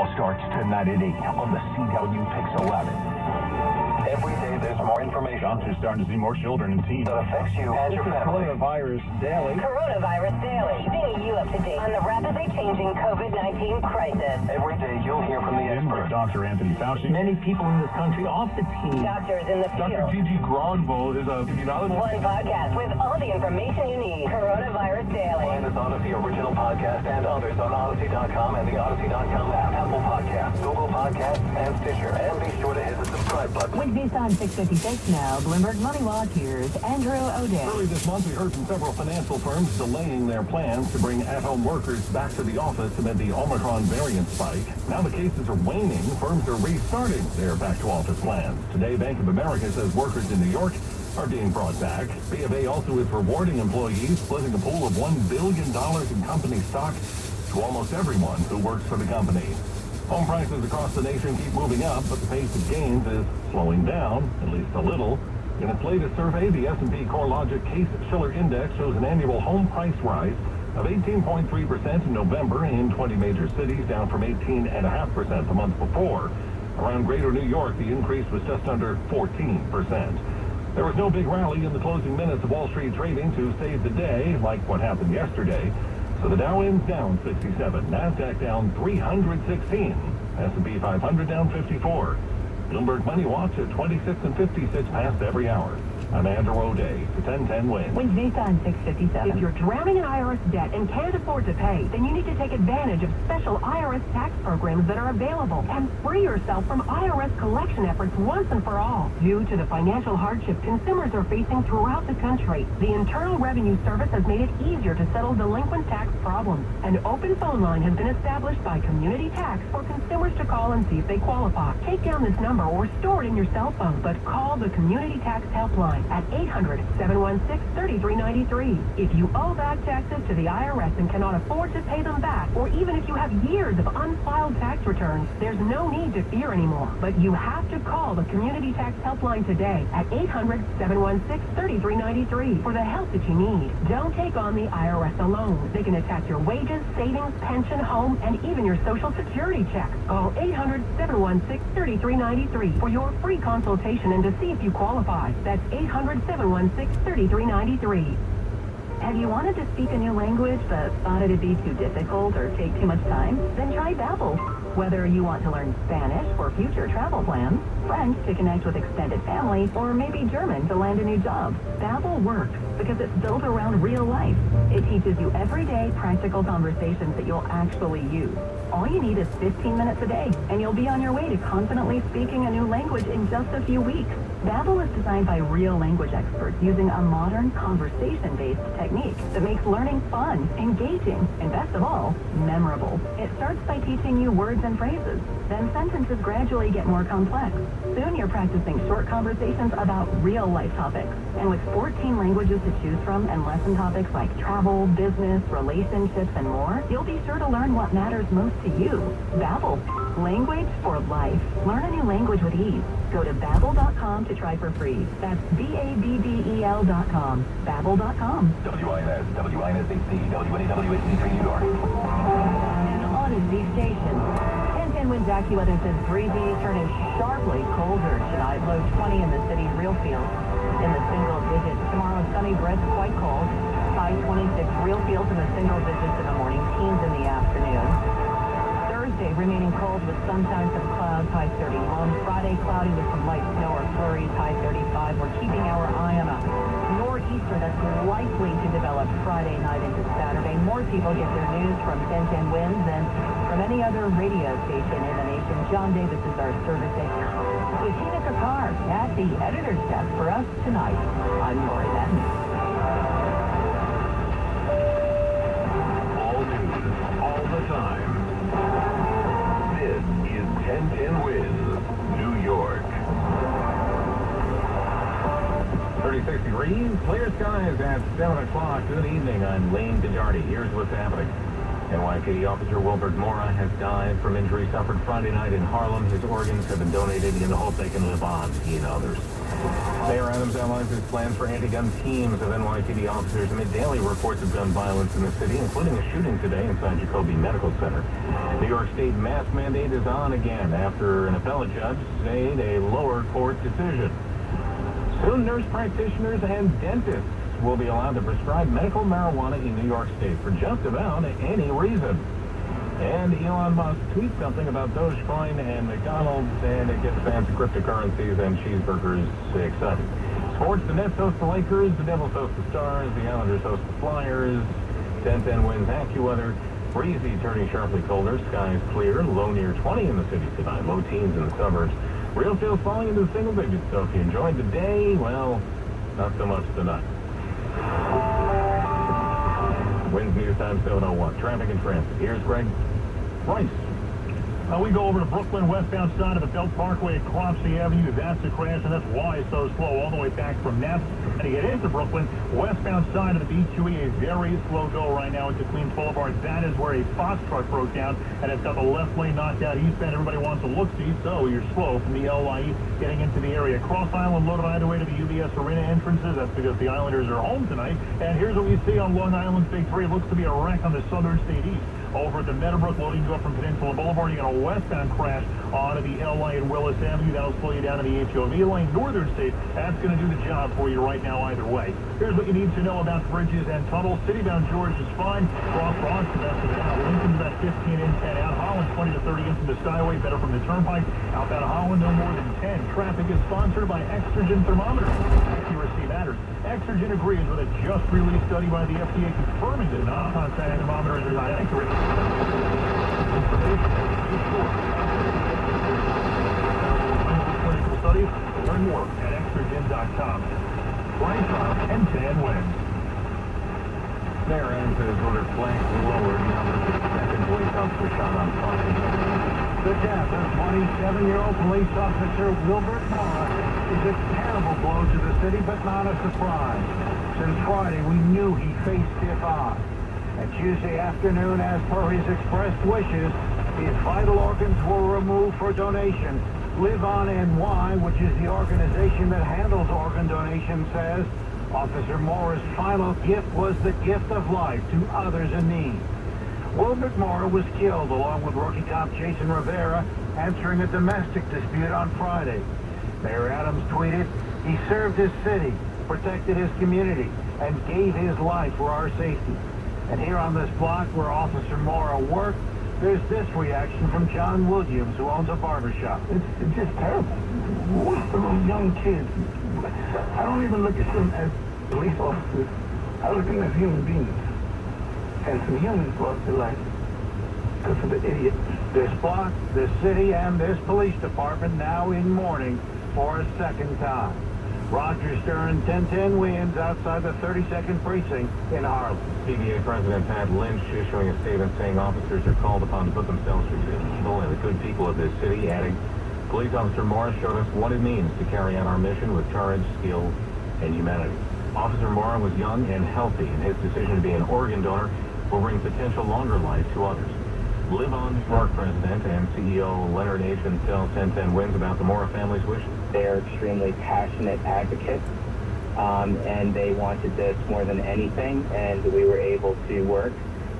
all starts tonight at 8 on the CW Pix 11. Every day there's more information. Doctors starting to see more children and teens that affects you and your family. Coronavirus Daily. Coronavirus Daily, bringing you up to date on the rapidly changing COVID-19 crisis. Every day you'll hear from the experts. Dr. Anthony Fauci. Many people in this country off the team. Doctors in the field. Dr. Gigi Gronville is a epidemiologist. One podcast with all the information you need. Coronavirus Daily. Find us on the original podcast and others on Odyssey.com and the Odyssey.com app, Apple Podcasts, Google Podcasts, and Stitcher. And be sure to hit the subscribe button. Wednesday on 6:56 now. Bloomberg Money Watch, here's Andrew O'Day. Early this month, we heard from several financial firms delaying their plans to bring at-home workers back to the office amid the Omicron variant spike. Now the cases are waning. Firms are restarting their back-to-office plans. Today, Bank of America says workers in New York are being brought back. B of A also is rewarding employees, splitting a pool of $1 billion in company stock to almost everyone who works for the company. Home prices across the nation keep moving up, but the pace of gains is slowing down, at least a little. In its latest survey, the S&P CoreLogic Case-Shiller Index shows an annual home price rise of 18.3% in November in 20 major cities, down from 18.5% the month before. Around Greater New York, the increase was just under 14%. There was no big rally in the closing minutes of Wall Street trading to save the day, like what happened yesterday. So the Dow ends down 67, NASDAQ down 316, S&P 500 down 54. Bloomberg Money Watch at 26 and 56 past every hour. I'm Andrew O'Day, the 1010 win. Wednesday on 6:57. If you're drowning in IRS debt and can't afford to pay, then you need to take advantage of special IRS tax programs that are available and free yourself from IRS collection efforts once and for all. Due to the financial hardship consumers are facing throughout the country, the Internal Revenue Service has made it easier to settle delinquent tax problems. An open phone line has been established by Community Tax for consumers to call and see if they qualify. Take down this number or store it in your cell phone, but call the Community Tax Helpline at 800-716-3393. If you owe back taxes to the IRS and cannot afford to pay them back, or even if you have years of unfiled tax returns, there's no need to fear anymore. But you have to call the Community Tax Helpline today at 800-716-3393 for the help that you need. Don't take on the IRS alone. They can attack your wages, savings, pension, home, and even your Social Security checks. Call 800-716-3393 for your free consultation and to see if you qualify. That's 800-716-3393. Have you wanted to speak a new language but thought it'd be too difficult or take too much time? Then try Babbel. Whether you want to learn Spanish for future travel plans, French to connect with extended family, or maybe German to land a new job, Babbel works because it's built around real life. It teaches you everyday practical conversations that you'll actually use. All you need is 15 minutes a day, and you'll be on your way to confidently speaking a new language in just a few weeks. Babbel is designed by real language experts using a modern conversation-based technique that makes learning fun, engaging, and best of all, memorable. It starts by teaching you words and phrases. Then sentences gradually get more complex. Soon you're practicing short conversations about real-life topics. And with 14 languages to choose from and lesson topics like travel, business, relationships, and more, you'll be sure to learn what matters most to you. Babbel. Language for life. Learn a new language with ease. Go to Babbel.com to try for free. That's Babbel.com. Babbel.com. WINS, WINS-HD, WNAW-HD3 New York. An Odyssey station. 1010 Winds AccuWeather says breezy, turning sharply colder tonight. Low 20 in the city's real fields. In the single digits. Tomorrow, sunny, breads quite cold. High 26 real fields in the single digits in the morning. Teens in the afternoon. Thursday, remaining cold with sometimes some clouds, high 31. Friday, cloudy with some light snow or flurries, high 35. We're keeping our eye on a nor'easter that's likely to develop Friday night into Saturday. More people get their news from 1010 Winds than from any other radio station in the nation. John Davis is our service desk. With Tina Kakar at the editor's desk for us tonight. I'm Lori Benton. All news, all the time. This is 1010 Winds, New York. 36 degrees, clear skies at 7 o'clock. Good evening. I'm Lane Gajardi. Here's what's happening. NYPD officer Wilbert Mora has died from injuries suffered Friday night in Harlem. His organs have been donated in the hope they can live on, he and others. Mayor Adams outlines his plans for anti-gun teams of NYPD officers amid daily reports of gun violence in the city, including a shooting today inside Jacoby Medical Center. New York State mask mandate is on again after an appellate judge stayed a lower court decision. Soon, nurse practitioners and dentists will be allowed to prescribe medical marijuana in New York State for just about any reason. And Elon Musk tweets something about Dogecoin and McDonald's, and it gets fans of cryptocurrencies and cheeseburgers excited. Sports, the Nets host the Lakers, the Devils host the Stars, the Islanders host the Flyers. 10-10 wins AccuWeather. Breezy turning sharply colder, skies clear, low near 20 in the city tonight, low teens in the suburbs. Real feels falling into the single digits, so if you enjoyed the day, well, not so much tonight. Winds News Time 7:01. Traffic and transit. Here's Greg Rice. We go over to Brooklyn, westbound side of the Belt Parkway at Cropsey Avenue. That's a crash, and that's why it's so slow all the way back from Neff. And to get into Brooklyn, westbound side of the B2E, a very slow go right now into Queens Boulevard. That is where a Fox truck broke down, and it's got the left lane knocked out eastbound. Everybody wants to look-see, so you're slow from the LIE getting into the area. Cross Island loaded either way to the UBS Arena entrances. That's because the Islanders are home tonight. And here's what we see on Long Island State 3. It looks to be a wreck on the Southern State East. Over at the Meadowbrook, loading you up from Peninsula Boulevard. You got a westbound crash onto the LA and Willis Avenue. That'll slow you down to the HOV lane. Northern State, that's going to do the job for you right now either way. Here's what you need to know about bridges and tunnels. Citybound George is fine. Cross Bronx, that's it out. Lincoln's about 15 in, 10 out. Holland, 20 to 30 in from the Skyway. Better from the Turnpike. Outbound Holland, no more than 10. Traffic is sponsored by Exergen Thermometers. Accuracy matters. Exergen agrees with a just-released study by the FDA confirming that non-contact thermometers are not accurate. Clinical studies. Learn more at exergen.com. Right on 10-10 wins. Mayor Adams has ordered flags lowered now that the second police officer shot on Friday. The death of 27-year-old police officer Wilbert Mora is a terrible blow to the city, but not a surprise. Since Friday, we knew he faced stiff odds. And Tuesday afternoon, as per his expressed wishes, his vital organs were removed for donation. Live On NY, which is the organization that handles organ donation, says Officer Mora's final gift was the gift of life to others in need. Wilbert Mora was killed along with rookie cop Jason Rivera answering a domestic dispute on Friday. Mayor Adams tweeted, "He served his city, protected his community, and gave his life for our safety." And here on this block where Officer Mora worked, there's this reaction from John Williams, who owns a barbershop. It's just terrible. What's for those young kids? I don't even look at them as police officers. I look at them as human beings. And some humans lost their life because of the idiot. This block, this city, and this police department now in mourning for a second time. Roger Stern, 10-10 wins outside the 32nd precinct in Harlem. PBA President Pat Lynch issuing a statement saying officers are called upon to put themselves through the evil and the good people of this city, adding, "Police Officer Mora showed us what it means to carry out our mission with courage, skill, and humanity." Officer Mora was young and healthy, and his decision to be an organ donor will bring potential longer life to others. Live On New York President and CEO Leonard Asian tells 10-10 wins about the Mora family's wishes. They are extremely passionate advocates, and they wanted this more than anything, and we were able to work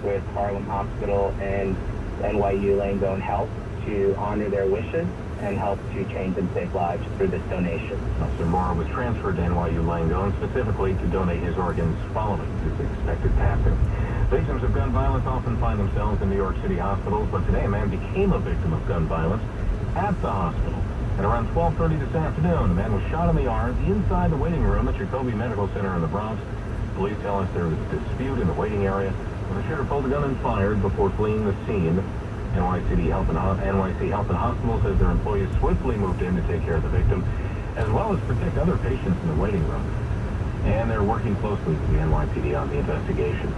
with Harlem Hospital and NYU Langone Health to honor their wishes and help to change and save lives through this donation. Officer Mora was transferred to NYU Langone specifically to donate his organs following his expected passing. Victims of gun violence often find themselves in New York City hospitals, but today a man became a victim of gun violence at the hospital. At around 12:30 this afternoon, a man was shot in the arm inside the waiting room at Jacoby Medical Center in the Bronx. Police tell us there was a dispute in the waiting area when the shooter pulled a gun and fired before fleeing the scene. NYC Health and Hospital says their employees swiftly moved in to take care of the victim, as well as protect other patients in the waiting room. And they're working closely with the NYPD on the investigation.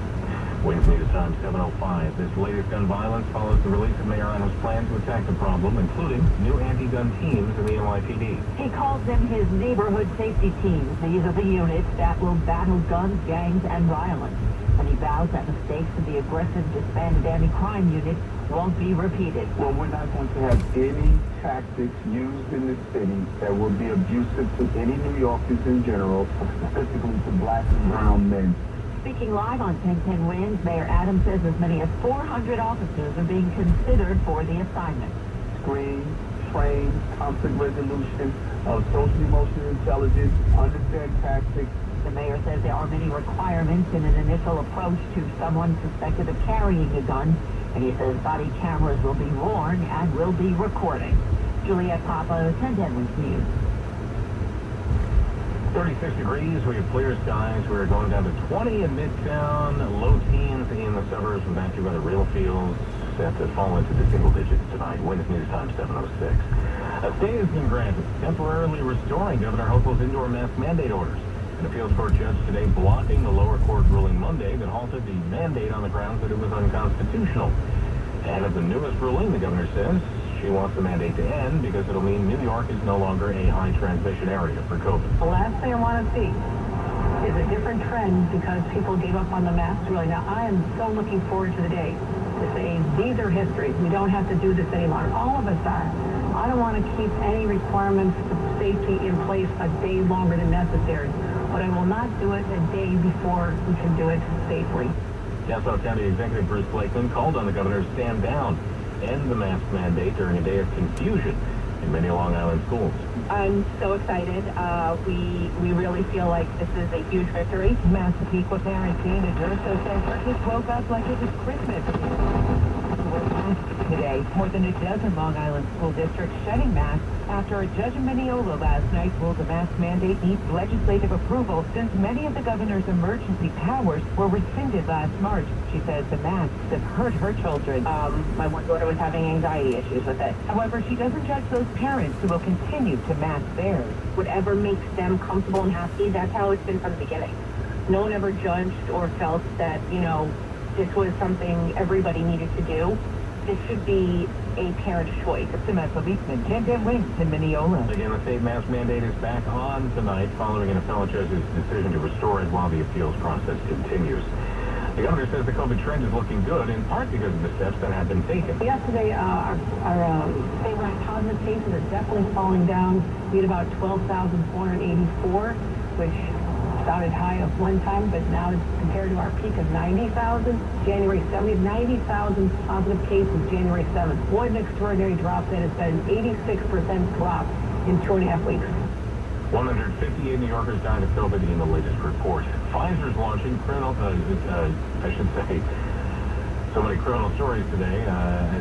Wings News Time 7:05. This latest gun violence follows the release of Mayor Adams' plan to attack the problem, including new anti-gun teams in the NYPD. He calls them his neighborhood safety teams. These are the units that will battle guns, gangs, and violence. And he vows that mistakes of the aggressive disbanded anti-crime unit won't be repeated. Well, we're not going to have any tactics used in the city that will be abusive to any New Yorkers in general, specifically to black and brown men. Speaking live on 1010 Wins, Mayor Adams says as many as 400 officers are being considered for the assignment. Screen, train, conflict resolution, social emotional intelligence, understand tactics. The mayor says there are many requirements in an initial approach to someone suspected of carrying a gun, and he says body cameras will be worn and will be recording. Juliet Papa, 1010 Wins News. 36 degrees, we have clear skies. We're going down to 20 in Midtown, low teens in the suburbs with active weather real fields set to fall into the single digits tonight. Winds news time 7:06. A stay has been granted, temporarily restoring Governor Hochul's indoor mask mandate orders. An appeals court judge today blocking the lower court ruling Monday that halted the mandate on the grounds that it was unconstitutional. And of the newest ruling, the governor says she wants the mandate to end because it'll mean New York is no longer a high transmission area for COVID. The last thing I want to see is a different trend because people gave up on the masks really. Now, I am so looking forward to the day to say these are history. We don't have to do this anymore. All of us are. I don't want to keep any requirements of safety in place a day longer than necessary, but I will not do it a day before we can do it safely. Nassau County Executive Bruce Blakeman called on the governor to stand down, end the mask mandate during a day of confusion in many Long Island schools. I'm so excited. We really feel like this is a huge victory. Massapequa parent Dana Durso says her kids woke up like it was Christmas. Today, more than a dozen Long Island school districts shedding masks after a judge in Mineola last night ruled the mask mandate needs legislative approval since many of the governor's emergency powers were rescinded last March. She says the masks have hurt her children. My one daughter was having anxiety issues with it. However, she doesn't judge those parents who will continue to mask theirs. Whatever makes them comfortable and happy, that's how it's been from the beginning. No one ever judged or felt that, this was something everybody needed to do. This should be a parent's choice. Samantha Beekman, 1010 Wins in Mineola. Again, the state mask mandate is back on tonight following an appellate judge's decision to restore it while the appeals process continues. The governor says the COVID trend is looking good, in part because of the steps that have been taken. Yesterday, our statewide positive cases are definitely falling down. We had about 12,484, which started high at one time, but now it's compared to our peak of 90,000. January 7th, 90,000 positive cases January 7th. What an extraordinary drop that has been, 86% drop in 2.5 weeks. 158 New Yorkers died of COVID in the latest report. Pfizer's launching criminal, so many criminal stories today.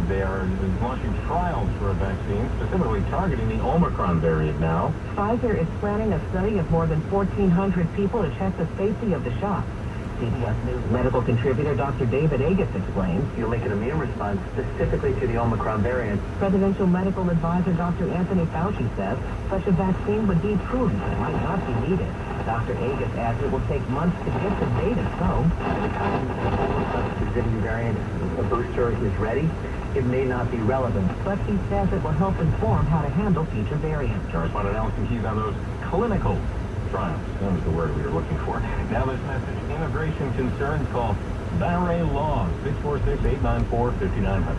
They are launching trials for a vaccine, specifically targeting the Omicron variant now. Pfizer is planning a study of more than 1,400 people to check the safety of the shot. CBS News medical contributor Dr. David Agus explains. You'll make an immune response specifically to the Omicron variant. Presidential medical advisor Dr. Anthony Fauci says such a vaccine would be prudent and might not be needed. Dr. Agus adds it will take months to get the data, so by the time the subsidiary variant, a booster is ready, it may not be relevant. But he says it will help inform how to handle future variants. Correspondent Allison Keys on those clinical trials. That was the word we were looking for. Now this message, immigration concerns, call Barre Law, 646-894-5900.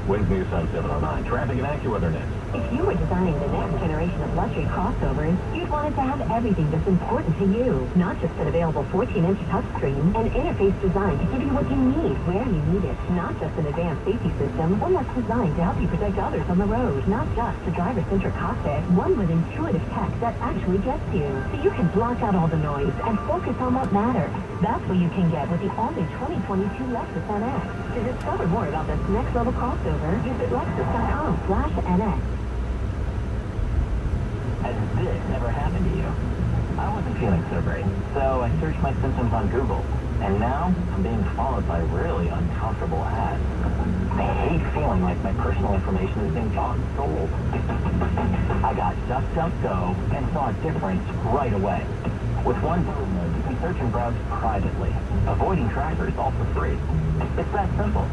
Winds News time 709. Traffic and AccuWeather next. If you were designing the next generation of luxury crossovers, you'd want it to have everything that's important to you. Not just an available 14-inch touchscreen, an interface designed to give you what you need where you need it. Not just an advanced safety system, one that's designed to help you protect others on the road. Not just a driver-centric cockpit, one with intuitive tech that actually gets you. So you can block out all the noise and focus on what matters. That's what you can get with the all-new 2022 Lexus NX. To discover more about this next-level crossover, visit Lexus.com/NX. Has this ever happened to you? I wasn't feeling so great, so I searched my symptoms on Google, and now I'm being followed by really uncomfortable ads. I hate feeling like my personal information is being bought and sold. I got DuckDuckGo and saw a difference right away. With one Google mode, you can search and browse privately, avoiding trackers all for free. It's that simple.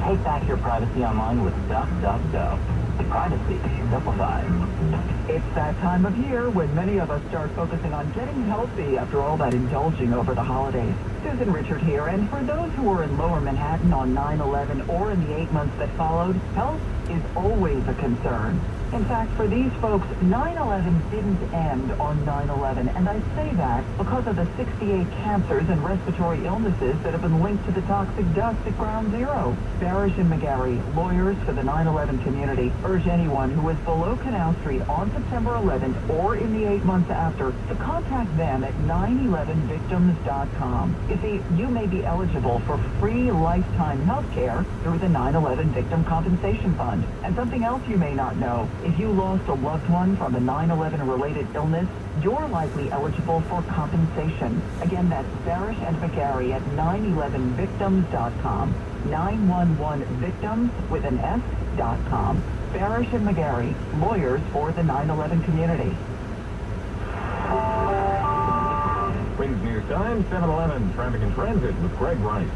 Take back your privacy online with DuckDuckGo. Privacy simplified. It's that time of year when many of us start focusing on getting healthy after all that indulging over the holidays. Susan Richard here, and for those who were in Lower Manhattan on 9/11 or in the 8 months that followed, health is always a concern. In fact, for these folks, 9/11 didn't end on 9/11, and I say that because of the 68 cancers and respiratory illnesses that have been linked to the toxic dust at Ground Zero. Barish and McGarry, lawyers for the 9/11 community, urge anyone who is below Canal Street on September 11th or in the 8 months after to contact them at 911victims.com. You see, you may be eligible for free lifetime health care through the 9/11 Victim Compensation Fund. And something else you may not know, if you lost a loved one from a 9/11 related illness, you're likely eligible for compensation. Again, that's Barish and McGarry at 911victims.com. 911victims with an S.com. Barish and McGarry, lawyers for the 9/11 community. Brings news time, 7-Eleven, traffic and transit with Greg Rice.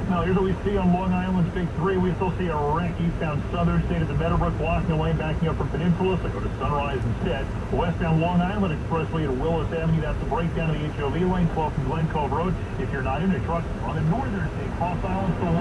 Now, here's what we see on Long Island's Big Three. We still see a wreck eastbound Southern State at the Meadowbrook, blocking the lane, backing up from Peninsula, so go to Sunrise instead. Westbound Long Island Expressway at Willis Avenue, that's the breakdown of the HOV lane, 12 from Glen, Cove Road. If you're not in a truck on the Northern State, Cross Island, still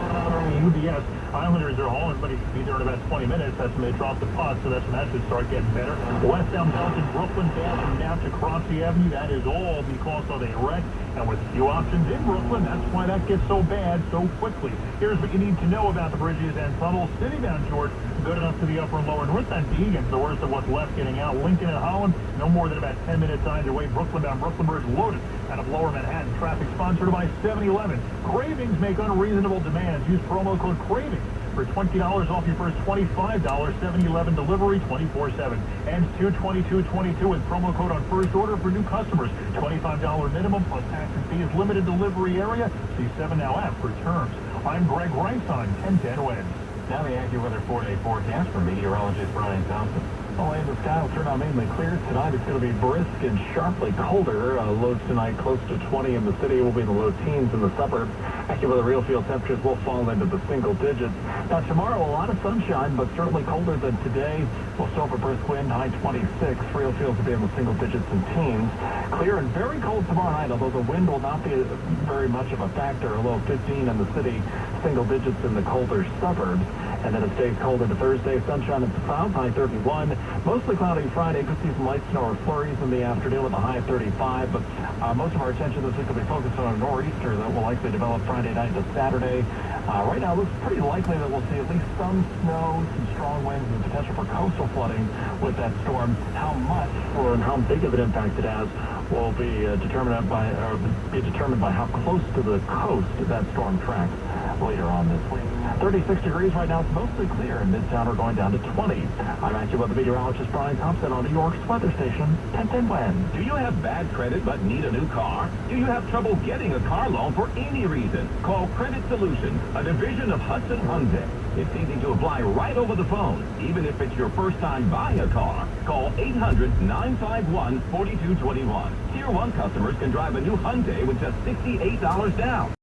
UBS. Islanders are hauling, but he should be there in about 20 minutes. That's when they drop the pot, so that's when that should start getting better. Westbound Belton, Brooklyn, down from now to Cropsey Avenue, that is all because of a wreck. And with few options in Brooklyn, that's why that gets so bad so quickly. Here's what you need to know about the bridges and tunnels. Citybound George, good enough to the upper and lower north end. Deegan's the worst of what's left getting out. Lincoln and Holland, no more than about 10 minutes either way. Brooklyn bound, Brooklyn Bridge loaded out of Lower Manhattan. Traffic sponsored by 7-Eleven. Cravings make unreasonable demands. Use promo code CRAVINGS for $20 off your first $25 7-Eleven delivery 24/7. Ends 2/22/22 with promo code on first order for new customers. $25 minimum plus tax and fees. Limited delivery area. See 7 Now app for terms. I'm Greg Rice on 1010 Wins. Now the AccuWeather 4-day forecast from meteorologist Brian Thompson. Well, the sky will turn out mainly clear. Tonight it's going to be brisk and sharply colder. Lows tonight close to 20 in the city. Will be in the low teens in the suburbs. AccuWeather real field temperatures will fall into the single digits. Now tomorrow, a lot of sunshine, but certainly colder than today. We'll still have a brisk wind, high 26. Real fields will be in the single digits and teens. Clear and very cold tomorrow night, although the wind will not be very much of a factor. A low 15 in the city, single digits in the colder suburbs. And then it stays cold into Thursday. Sunshine and clouds, high 31. Mostly cloudy Friday. Could see some light snow or flurries in the afternoon with a high 35. But most of our attention this week will be focused on a nor'easter that will likely develop Friday night to Saturday. Right now, it looks pretty likely that we'll see at least some snow, some strong winds, and potential for coastal flooding with that storm. How much or and how big of an impact it has will be determined by how close to the coast that storm tracks later on this week. 36 degrees right now. It's mostly clear in Midtown. We're going down to 20. I'm AccuWeather meteorologist Brian Thompson on New York's weather station, 1010 Wins. Do you have bad credit but need a new car? Do you have trouble getting a car loan for any reason? Call Credit Solutions, a division of Hudson Hyundai. It's easy to apply right over the phone, even if it's your first time buying a car. Call 800-951-4221. Tier 1 customers can drive a new Hyundai with just $68 down.